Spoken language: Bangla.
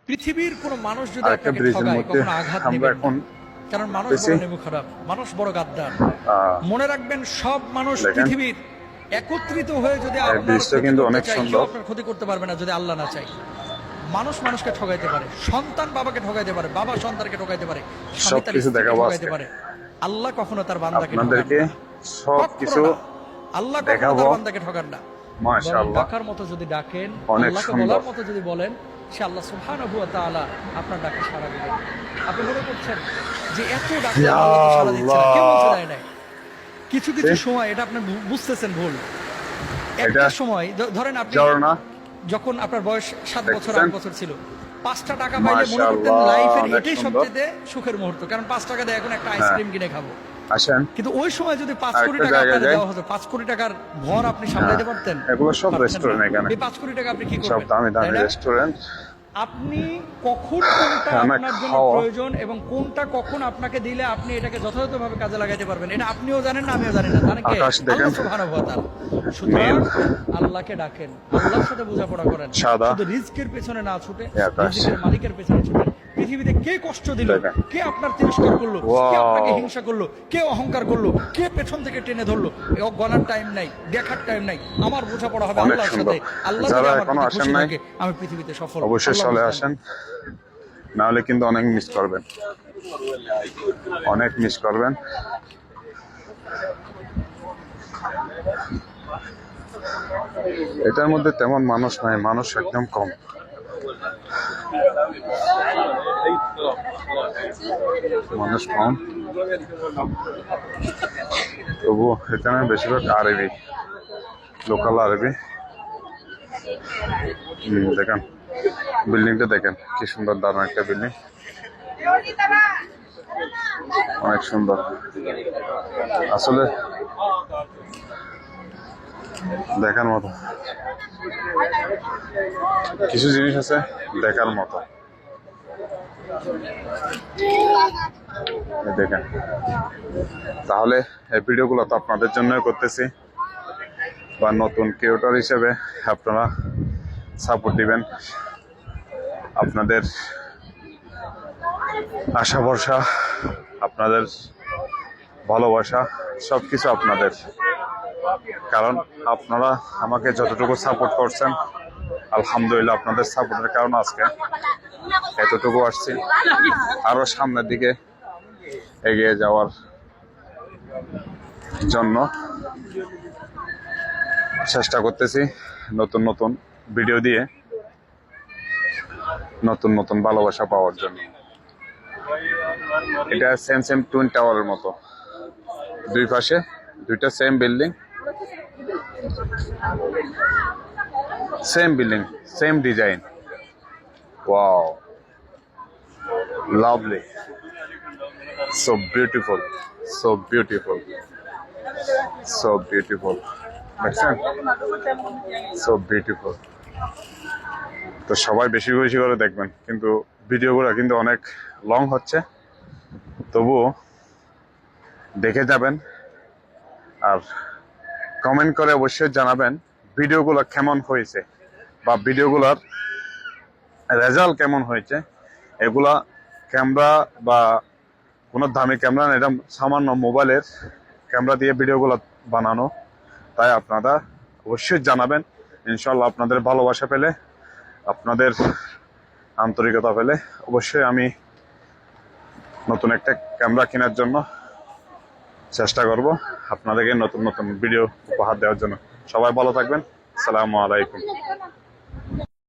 পৃথিবীর কোনো মানুষ যদি আরেকটা আপনাকে ব্রিজের ঠগায় মধ্যে কখনো আঘাত আমরা নেবেন এখন না, কারণ মানুষ বেশি বড় নেমু খারাপ, মানুষ বড় গাদ্দার। মনে রাখবেন সব মানুষ দেখেন পৃথিবীর একত্রিত হয়ে যদি এই আপনার ব্রিজটা ক্ষতি কিন্তু করতে অনেক চায়, কেউ সুন্দর। আপনার ক্ষতি করতে পারবে না যদি আল্লাহ না চায়। মানুষ মানুষকে ঠগাইতে পারে, সন্তান বাবাকে ঠগাইতে পারে, বাবা সন্তানকে ঠগাইতে পারে, স্বামী তার সবকিছু স্ত্রীকে দেখাবো ঠগাইতে আজকে পারে। আল্লাহ কখনো তার বান্দাকে ঠগান আপনাদেরকে, না, সবকিছু কখনো না। আল্লাহ কখনো দেখাবো। তার বান্দাকে ঠগান না। বরং মাশাআল্লাহ ডাকার মতো যদি ডাকেন, অনেক আল্লাহকে সুন্দর। বলার মতো যদি বলেন, সে আল্লাহ সুবহানাহু ওয়া তাআলা আপনার ডাকে সাড়া দিবেন। আপনি মনে করছেন যে এত ডাকলে ইয়া আল্লাহ তো সাড়া দিচ্ছে না, কে বলছে আল্লাহ। দেয় নাই? কিছু কিছু সময় এটা আপনি বুঝতেছেন ভুল। একটা এটা সময় ধরেন আপনি ঝর্ণা যখন আপনার বয়স 7 বছর দেখছেন? 8 বছর ছিল, 5টা টাকা পাইলে মনে করতেন মাশাআল্লাহ লাইফের অনেক এটাই সুন্দর। সবচেয়ে সুখের মুহূর্ত, কারণ 5 টাকা দিয়ে এখন একটা হ্যাঁ আইসক্রিম কিনে খাবো। আসেন কিন্তু ওই সময় যদি 5 কোটি আরেকটা টাকা জায়গায় আপনার যাই। দেওয়া হতো, 5 কোটি টাকার ভর আপনি সামলাইতে পারতেন? এগুলো সব পারতেন রেস্টুরেন্ট না। এখানে, এই 5 কোটি টাকা আপনি কি সব করবেন, দামি তাই দামি না? রেস্টুরেন্ট। আপনি কখন কোনটা অনেক আপনার জন্য খাওয়া। প্রয়োজন এবং কোনটা কখন আপনাকে দিলে আপনি এটাকে যথাযথভাবে কাজে লাগাইতে পারবেন, এটা আপনিও জানেন না, আমিও জানি না। জানেন কে? আকাশ দেখেন, আল্লাহ সুবহানাহু ওয়া তাআলা। সুতরাং নীল আল্লাহকে ডাকেন, আল্লাহর সাথে বোঝাপড়া করেন, সাদা শুধু রিজকের পেছনে না ছুটে এই আকাশ রিজকের মালিকের পেছনে ছুটেন। পৃথিবীতে কে কষ্ট দিল, দেখেন। কে আপনার তিরস্কার করলো, কে ওয়াও আপনাকে হিংসা করলো, কে অহংকার করলো, কে পেছন থেকে টেনে ধরলো, গণার টাইম নাই, দেখার টাইম নাই। আমার বোঝাপড়া হবে অনেক আল্লাহর সুন্দর। সাথে। আল্লাহ যারা যদি আমার এখনো প্রতি আসেন খুশি নাই থাকে, আমি পৃথিবীতে সফল। অবশ্যই আল্লাহ চলে বুঝতে আসেন, নাহলে কিন্তু অনেক মিস করবেন, অনেক মিস করবেন। এটার মধ্যে তেমন মানুষ নাই, মানুষ একদম কম। মানুষ কম, তবু এখানে বেশিরভাগ আরবি, লোকাল আরবি। দেখেন বিল্ডিংটা, দেখেন কি সুন্দর, দারুণ একটা বিল্ডিং, অনেক সুন্দর। আসলে দেখার মতো কিছু জিনিস আছে, দেখার মতো। দেখেন, তাহলে এই ভিডিওগুলো তো আপনাদের জন্যই করতেছি, বা নতুন ক্রিয়েটর হিসেবে আপনারা সাপোর্ট দিবেন। আপনাদের আশা ভরসা, আপনাদের ভালোবাসা সবকিছু আপনাদের, কারণ আপনারা আমাকে যতটুকু সাপোর্ট করছেন, আলহামদুলিল্লাহ আপনাদের সাপোর্টের কারণে আজকে এতটুকু আসছি। আরো সামনের দিকে এগিয়ে যাওয়ার জন্য চেষ্টা করতেছি, নতুন নতুন ভিডিও দিয়ে নতুন নতুন ভালোবাসা পাওয়ার জন্য। এটা সেম সেম টুইন টাওয়ারের মতো, দুই পাশে দুইটা same building, same building, same design. Wow, lovely, so beautiful, so beautiful, so beautiful. দেখছেন, সো বিউটিফুল। তো সবাই বেশি বেশি করে দেখবেন, কিন্তু ভিডিওগুলো কিন্তু অনেক লং হচ্ছে, তবুও দেখে যাবেন আর কমেন্ট করে অবশ্যই জানাবেন ভিডিওগুলো কেমন হয়েছে বা ভিডিওগুলোর রেজাল্ট কেমন হয়েছে। এগুলা ক্যামেরা বা কোনো দামি ক্যামেরা না, এটা সামান্য মোবাইলের ক্যামেরা দিয়ে ভিডিওগুলো বানানো, তাই আপনারা অবশ্যই জানাবেন। ইনশাল্লাহ আপনাদের ভালোবাসা পেলে, আপনাদের আন্তরিকতা পেলে অবশ্যই আমি নতুন একটা ক্যামেরা কেনার জন্য চেষ্টা করব, আপনাদেরকে নতুন নতুন ভিডিও উপহার দেওয়ার জন্য। সবাই ভালো থাকবেন, আসসালামু আলাইকুম।